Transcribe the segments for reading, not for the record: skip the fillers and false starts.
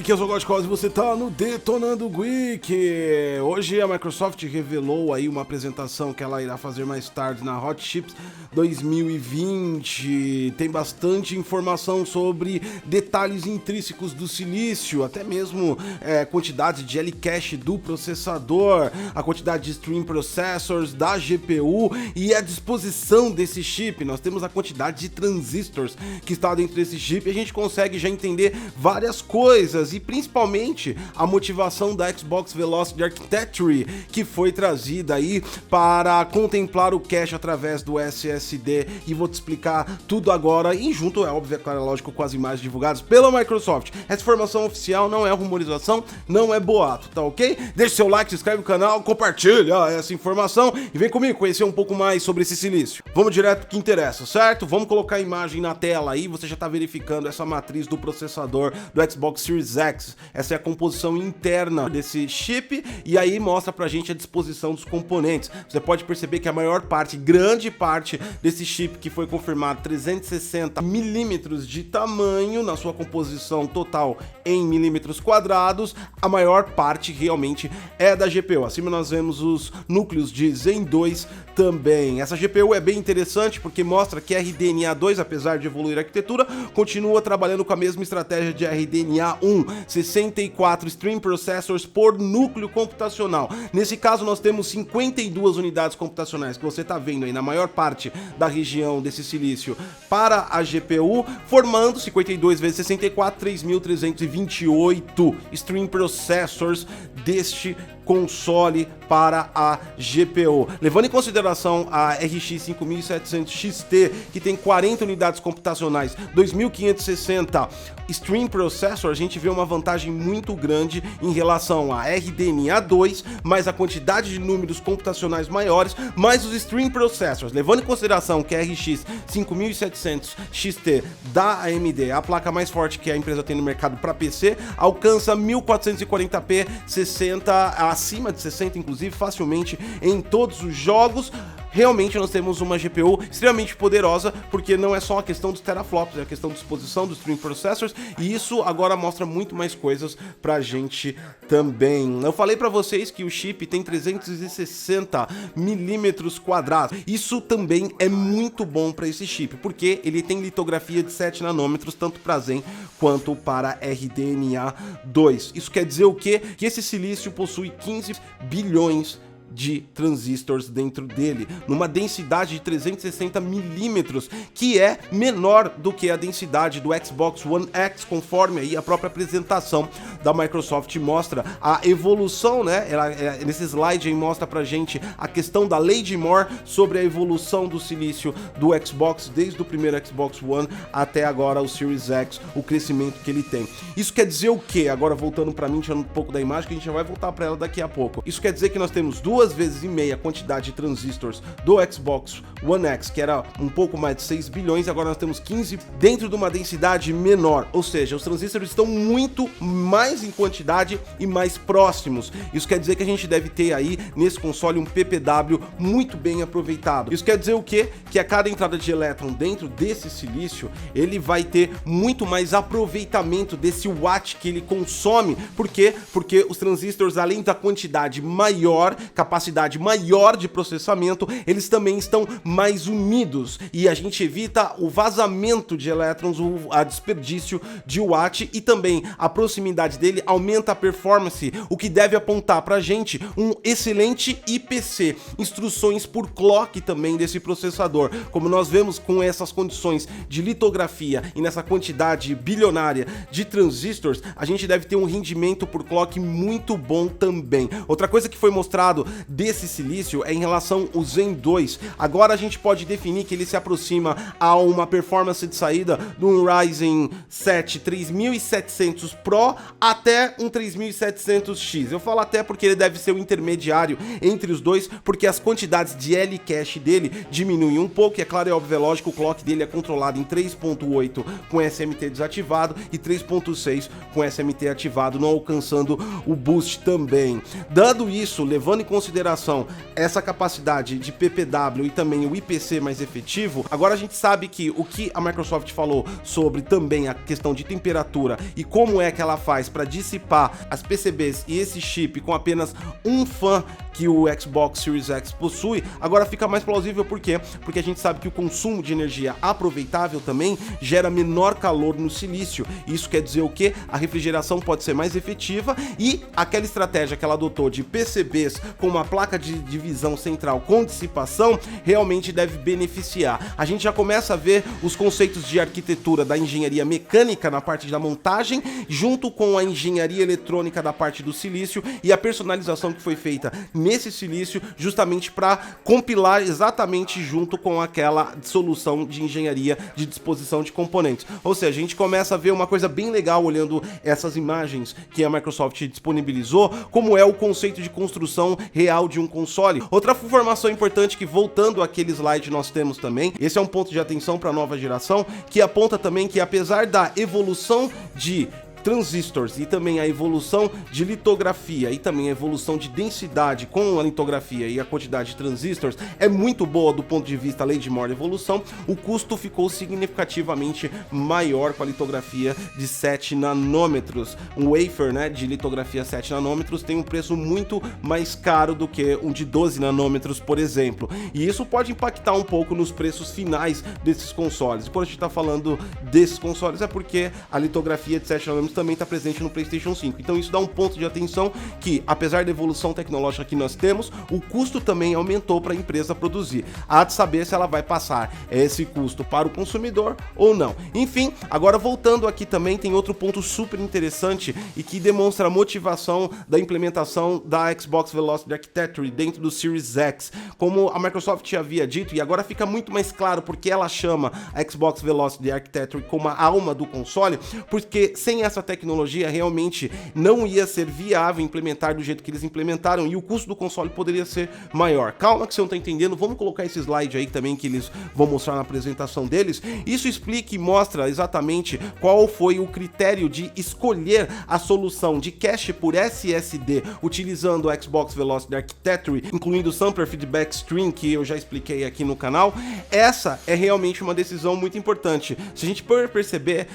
Geek, eu sou o Godcause e você tá no Detonando Geek. Hoje a Microsoft revelou aí uma apresentação que ela irá fazer mais tarde na Hot Chips 2020. Tem bastante informação sobre detalhes intrínsecos do silício, até mesmo quantidade de L-cache do processador, a quantidade de stream processors da GPU e a disposição desse chip. Nós temos a quantidade de transistors que está dentro desse chip e a gente consegue já entender várias coisas e principalmente a motivação da Xbox Velocity Architecture que foi trazida aí para contemplar o cache através do SSD, e vou te explicar tudo agora e junto, é óbvio, é claro, lógico, com as imagens divulgadas pela Microsoft. Essa informação oficial não é rumorização, não é boato, tá ok? Deixa seu like, se inscreve no canal, compartilha essa informação e vem comigo conhecer um pouco mais sobre esse silício. Vamos direto pro que interessa, certo? Vamos colocar a imagem na tela aí, você já tá verificando essa matriz do processador do Xbox Series X. Essa é a composição interna desse chip e aí mostra pra gente a disposição dos componentes. Você pode perceber que a maior parte, grande parte desse chip que foi confirmado 360 milímetros de tamanho na sua composição total em milímetros quadrados, a maior parte realmente é da GPU. Acima nós vemos os núcleos de Zen 2 também. Essa GPU é bem interessante porque mostra que RDNA 2, apesar de evoluir a arquitetura, continua trabalhando com a mesma estratégia de RDNA 1, 64 stream processors por núcleo computacional. Nesse caso nós temos 52 unidades computacionais que você está vendo aí na maior parte da região desse silício para a GPU, formando 52 vezes 64, 3.328 stream processors deste console para a GPU. Levando em consideração a RX 5700 XT, que tem 40 unidades computacionais, 2560 stream processor, a gente vê uma vantagem muito grande em relação a RDNA 2, mais a quantidade de números computacionais maiores, mais os stream processors. Levando em consideração que a RX 5700 XT da AMD, a placa mais forte que a empresa tem no mercado para PC, alcança 1440p, 60 acima de 60, inclusive, facilmente em todos os jogos. Realmente nós temos uma GPU extremamente poderosa, porque não é só a questão dos teraflops, é a questão de disposição dos stream processors, e isso agora mostra muito mais coisas pra gente também. Eu falei pra vocês que o chip tem 360 milímetros quadrados. Isso também é muito bom para esse chip, porque ele tem litografia de 7 nanômetros, tanto para Zen quanto para RDNA 2. Isso quer dizer o quê? Que esse silício possui 15 bilhões de transistores dentro dele, numa densidade de 360 milímetros, que é menor do que a densidade do Xbox One X, conforme aí a própria apresentação da Microsoft mostra a evolução, né? Nesse slide aí mostra pra gente a questão da lei de Moore sobre a evolução do silício do Xbox, desde o primeiro Xbox One até agora o Series X, o crescimento que ele tem. Isso quer dizer o quê? Agora voltando pra mim, tirando um pouco da imagem, que a gente já vai voltar pra ela daqui a pouco. Isso quer dizer que nós temos 2,5 vezes a quantidade de transistors do Xbox One X, que era um pouco mais de 6 bilhões, agora nós temos 15 dentro de uma densidade menor, ou seja, os transistores estão muito mais em quantidade e mais próximos. Isso quer dizer que a gente deve ter aí nesse console um PPW muito bem aproveitado. Isso quer dizer o quê? Que a cada entrada de elétron dentro desse silício, ele vai ter muito mais aproveitamento desse watt que ele consome. Por quê? Porque os transistores, além da quantidade maior, capacidade maior de processamento, eles também estão mais unidos e a gente evita o vazamento de elétrons, o desperdício de watt, e também a proximidade dele aumenta a performance, o que deve apontar pra gente um excelente IPC, instruções por clock também desse processador. Como nós vemos com essas condições de litografia e nessa quantidade bilionária de transistors, a gente deve ter um rendimento por clock muito bom também. Outra coisa que foi mostrado desse silício é em relação ao Zen 2. Agora a gente pode definir que ele se aproxima a uma performance de saída de um Ryzen 7 3700 Pro até um 3700X. Eu falo até porque ele deve ser o intermediário entre os dois, porque as quantidades de L-cache dele diminuem um pouco, e é claro, é óbvio, é lógico, o clock dele é controlado em 3.8 com SMT desativado e 3.6 com SMT ativado, não alcançando o boost também. Dado isso, levando em consideração consideração essa capacidade de PPW e também o IPC mais efetivo, agora a gente sabe que o que a Microsoft falou sobre também a questão de temperatura e como é que ela faz para dissipar as PCBs e esse chip com apenas um fan que o Xbox Series X possui, agora fica mais plausível. Por quê? Porque a gente sabe que o consumo de energia aproveitável também gera menor calor no silício. Isso quer dizer o quê? A refrigeração pode ser mais efetiva e aquela estratégia que ela adotou de PCBs com uma placa de divisão central com dissipação realmente deve beneficiar. A gente já começa a ver os conceitos de arquitetura da engenharia mecânica na parte da montagem, junto com a engenharia eletrônica da parte do silício e a personalização que foi feita nesse silício justamente para compilar exatamente junto com aquela solução de engenharia de disposição de componentes. Ou seja, a gente começa a ver uma coisa bem legal olhando essas imagens que a Microsoft disponibilizou, como é o conceito de construção real de um console. Outra informação importante que, voltando àquele slide, nós temos também, esse é um ponto de atenção para a nova geração, que aponta também que apesar da evolução de transistores e também a evolução de litografia e também a evolução de densidade com a litografia e a quantidade de transistores é muito boa do ponto de vista lei de Moore evolução, o custo ficou significativamente maior com a litografia de 7 nanômetros. Um wafer, né, de litografia 7 nanômetros tem um preço muito mais caro do que um de 12 nanômetros, por exemplo, e isso pode impactar um pouco nos preços finais desses consoles. E quando a gente está falando desses consoles é porque a litografia de 7 nanômetros também está presente no PlayStation 5. Então isso dá um ponto de atenção que, apesar da evolução tecnológica que nós temos, o custo também aumentou para a empresa produzir. Há de saber se ela vai passar esse custo para o consumidor ou não. Enfim, agora voltando aqui também tem outro ponto super interessante e que demonstra a motivação da implementação da Xbox Velocity Architecture dentro do Series X. Como a Microsoft havia dito, e agora fica muito mais claro porque ela chama a Xbox Velocity Architecture como a alma do console, porque sem essa tecnologia realmente não ia ser viável implementar do jeito que eles implementaram e o custo do console poderia ser maior. Calma que você não tá entendendo, vamos colocar esse slide aí também que eles vão mostrar na apresentação deles. Isso explica e mostra exatamente qual foi o critério de escolher a solução de cache por SSD utilizando o Xbox Velocity Architecture, incluindo o Sampler Feedback Stream, que eu já expliquei aqui no canal. Essa é realmente uma decisão muito importante. Se a gente perceber,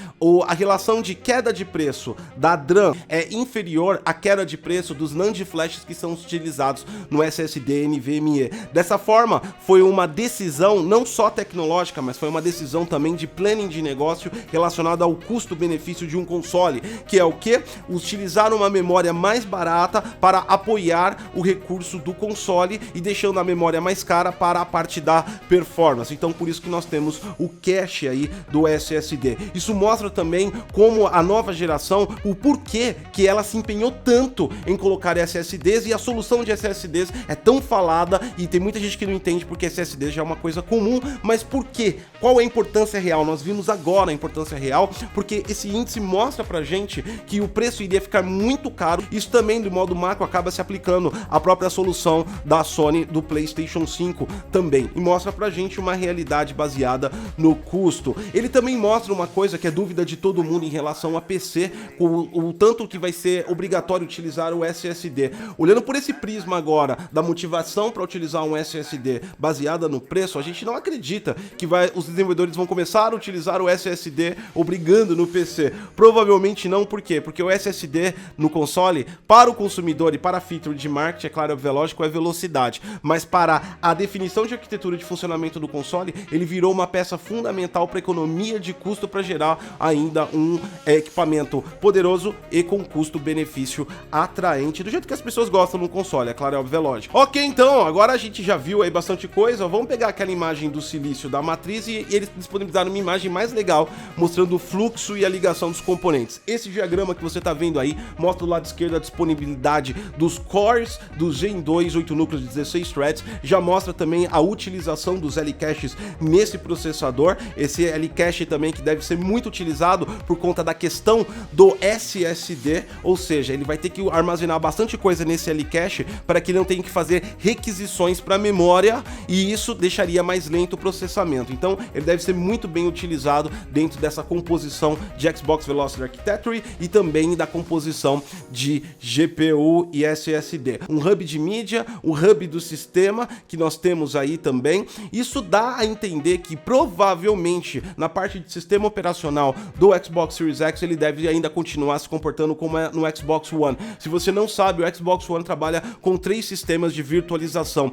a relação de queda de preço da DRAM é inferior à queda de preço dos NAND flashes que são utilizados no SSD NVMe. Dessa forma, foi uma decisão não só tecnológica, mas foi uma decisão também de planning de negócio relacionada ao custo-benefício de um console, que é o que? Utilizar uma memória mais barata para apoiar o recurso do console e deixando a memória mais cara para a parte da performance. Então, por isso que nós temos o cache aí do SSD. Isso mostra também como a nova geração, o porquê que ela se empenhou tanto em colocar SSDs, e a solução de SSDs é tão falada e tem muita gente que não entende porque SSD já é uma coisa comum, mas por quê? Qual é a importância real? Nós vimos agora a importância real, porque esse índice mostra pra gente que o preço iria ficar muito caro. Isso também, de modo macro, acaba se aplicando à própria solução da Sony do PlayStation 5 também, e mostra pra gente uma realidade baseada no custo. Ele também mostra uma coisa que é dúvida de todo mundo em relação a PC, o tanto que vai ser obrigatório utilizar o SSD. Olhando por esse prisma agora da motivação para utilizar um SSD baseada no preço, a gente não acredita que os desenvolvedores vão começar a utilizar o SSD obrigando no PC. Provavelmente não, por quê? Porque o SSD no console, para o consumidor e para a feature de marketing, é claro, é lógico, é velocidade, mas para a definição de arquitetura de funcionamento do console, ele virou uma peça fundamental para economia de custo, para gerar ainda um equipamento poderoso e com custo-benefício atraente, do jeito que as pessoas gostam no console, é claro, é óbvio, é lógico. Ok, então, agora a gente já viu aí bastante coisa, vamos pegar aquela imagem do silício da matriz e eles disponibilizaram uma imagem mais legal, mostrando o fluxo e a ligação dos componentes. Esse diagrama que você tá vendo aí mostra do lado esquerdo a disponibilidade dos cores do Gen 2, 8 núcleos de 16 threads, já mostra também a utilização dos L-caches nesse processador, esse L-cache também que deve ser muito utilizado por conta da questão do SSD, ou seja, ele vai ter que armazenar bastante coisa nesse L-cache para que ele não tenha que fazer requisições para memória e isso deixaria mais lento o processamento. Então ele deve ser muito bem utilizado dentro dessa composição de Xbox Velocity Architecture e também da composição de GPU e SSD. Um hub de mídia, um hub do sistema que nós temos aí também. Isso dá a entender que provavelmente na parte de sistema operacional do Xbox Series X ele deve ainda continuar se comportando como é no Xbox One. Se você não sabe, o Xbox One trabalha com 3 sistemas de virtualização.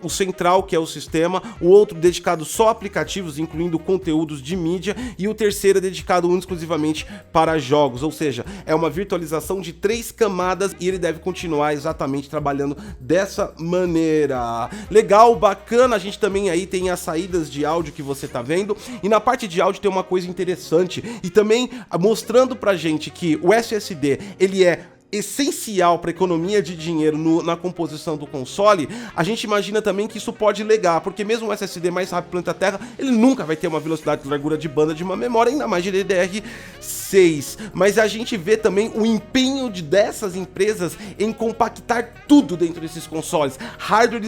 O central, que é o sistema, o outro dedicado só a aplicativos, incluindo conteúdos de mídia, e o terceiro é dedicado exclusivamente para jogos, ou seja, é uma virtualização de 3 camadas e ele deve continuar exatamente trabalhando dessa maneira. Legal, bacana, a gente também aí tem as saídas de áudio que você tá vendo, e na parte de áudio tem uma coisa interessante, e também mostrando pra gente que o SSD, ele é essencial para economia de dinheiro na composição do console. A gente imagina também que isso pode legar, porque mesmo o SSD mais rápido do planeta Terra, ele nunca vai ter uma velocidade de largura de banda de uma memória, ainda mais de DDR6. Mas a gente vê também o empenho dessas empresas em compactar tudo dentro desses consoles, hardware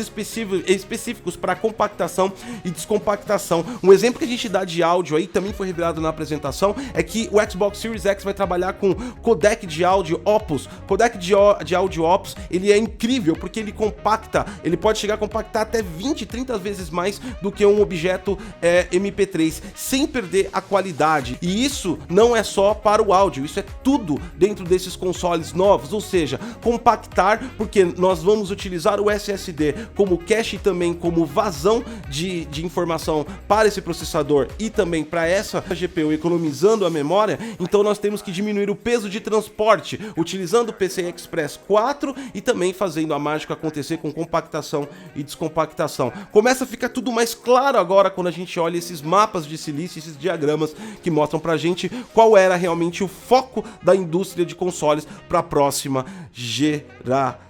específicos para compactação e descompactação. Um exemplo que a gente dá de áudio aí, também foi revelado na apresentação, é que o Xbox Series X vai trabalhar com codec de áudio Opus. Codec de áudio Opus, ele é incrível porque ele compacta, ele pode chegar a compactar até 20, 30 vezes mais do que um objeto MP3, sem perder a qualidade. E isso não é só para o áudio, isso é tudo dentro desses consoles novos, ou seja, compactar, porque nós vamos utilizar o SSD como cache e também como vazão de informação para esse processador e também para essa GPU, economizando a memória. Então nós temos que diminuir o peso de transporte, utilizando o PCI Express 4 e também fazendo a mágica acontecer com compactação e descompactação. Começa a ficar tudo mais claro agora quando a gente olha esses mapas de silício, esses diagramas que mostram pra gente qual era realmente o foco da indústria de consoles para a próxima geração.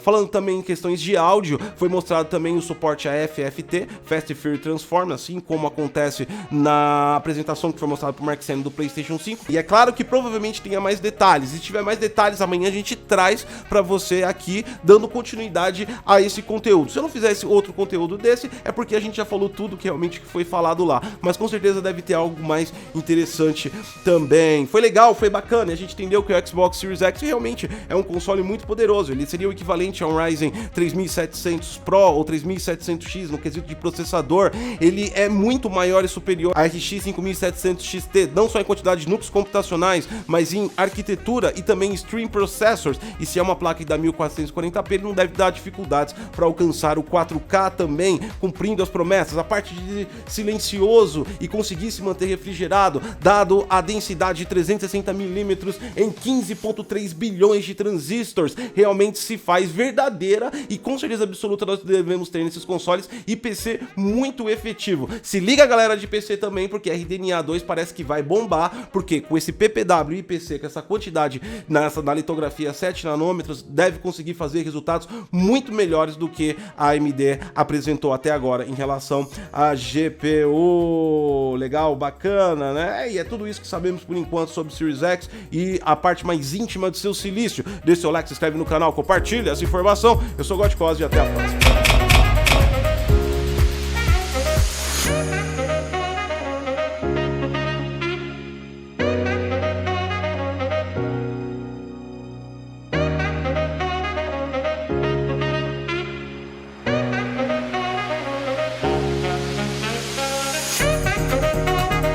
Falando também em questões de áudio, foi mostrado também o suporte a FFT, Fast Fourier Transform, assim como acontece na apresentação que foi mostrada por Mark Cerny do PlayStation 5. E é claro que provavelmente tenha mais detalhes. E se tiver mais detalhes, amanhã a gente traz para você aqui, dando continuidade a esse conteúdo. Se eu não fizer esse outro conteúdo desse, é porque a gente já falou tudo que realmente foi falado lá. Mas com certeza deve ter algo mais interessante também. Foi legal, foi bacana. E a gente entendeu que o Xbox Series X realmente é um console muito poderoso. Ele seria o equivalente a um Ryzen 3700 Pro ou 3700X no quesito de processador. Ele é muito maior e superior a RX 5700 XT, não só em quantidade de núcleos computacionais, mas em arquitetura e também Stream Processors. E se é uma placa da 1440p, ele não deve dar dificuldades para alcançar o 4K também, cumprindo as promessas. A parte de silencioso e conseguir se manter refrigerado, dado a densidade de 360mm em 15.3 bilhões de transistores, realmente se faz verdadeira e com certeza absoluta nós devemos ter nesses consoles, e PC muito efetivo. Se liga, galera de PC também, porque RDNA 2 parece que vai bombar, porque com esse PPW e PC, com essa quantidade na litografia 7 nanômetros, deve conseguir fazer resultados muito melhores do que a AMD apresentou até agora em relação à GPU. Legal, bacana, né? E é tudo isso que sabemos por enquanto sobre o Series X e a parte mais íntima do seu silício. Deixa o seu like, se inscreve no canal, compartilha essa informação. Eu sou o Gotcos e até a próxima.